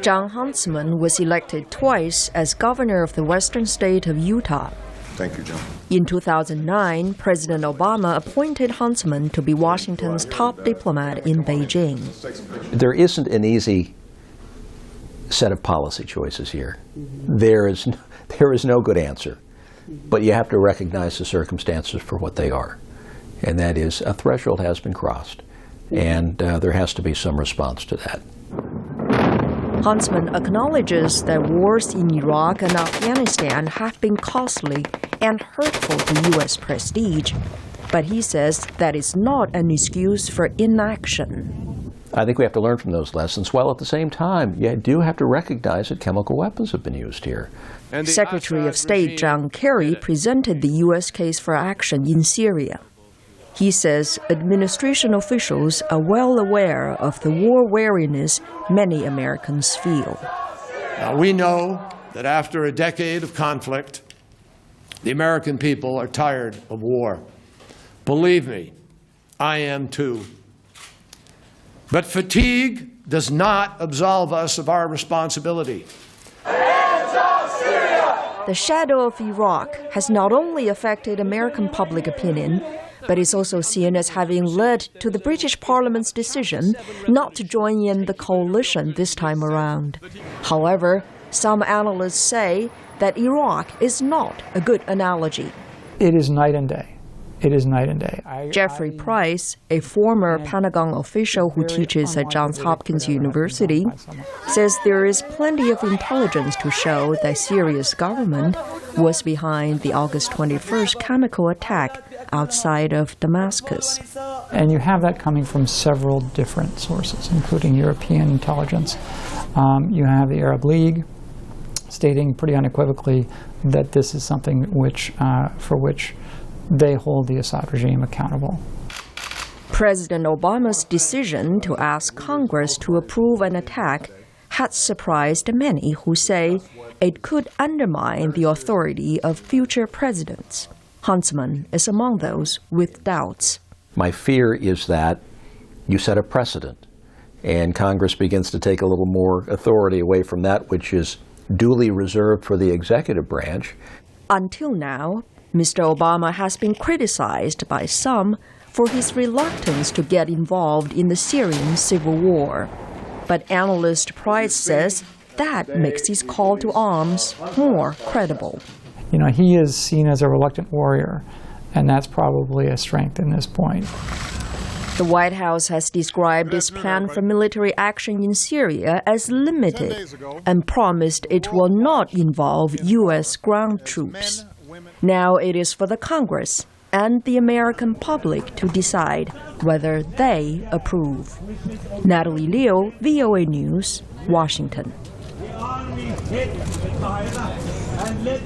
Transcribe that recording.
Jon Huntsman was elected twice as governor of the western state of Utah. Thank you, John. In 2009, President Obama appointed Huntsman to be Washington's top diplomat in Beijing. There isn't an easy set of policy choices here. There is no good answer, but you have to recognize the circumstances for what they are. And that is, a threshold has been crossed, and there has to be some response to that. Huntsman acknowledges that wars in Iraq and Afghanistan have been costly and hurtful to U.S. prestige, but he says that is not an excuse for inaction. I think we have to learn from those lessons, while at the same time, you do have to recognize that chemical weapons have been used here. Secretary of State John Kerry presented the U.S. case for action in Syria. He says administration officials are well aware of the war weariness many Americans feel. Now, we know that after a decade of conflict, the American people are tired of war. Believe me, I am too. But fatigue does not absolve us of our responsibility. Hands off Syria! The shadow of Iraq has not only affected American public opinion, but is also seen as having led to the British Parliament's decision not to join in the coalition this time around. However, some analysts say that Iraq is not a good analogy. It is night and day. It is night and day. Jeffrey Price, a former Pentagon official who teaches at Johns Hopkins University, says there is plenty of intelligence to show that Syria's government was behind the August 21st chemical attack outside of Damascus. And you have that coming from several different sources, including European intelligence. You have the Arab League stating pretty unequivocally that this is something for which they hold the Assad regime accountable. President Obama's decision to ask Congress to approve an attack had surprised many who say it could undermine the authority of future presidents. Huntsman is among those with doubts. My fear is that you set a precedent, and Congress begins to take a little more authority away from that which is duly reserved for the executive branch. Until now, Mr. Obama has been criticized by some for his reluctance to get involved in the Syrian civil war. But analyst Price says that makes his call to arms more credible. You know, he is seen as a reluctant warrior, and that's probably a strength in this point. The White House has described its plan for military action in Syria as limited and promised it will not involve U.S. ground troops. Now it is for the Congress and the American public to decide whether they approve. Natalie Liu, VOA News, Washington.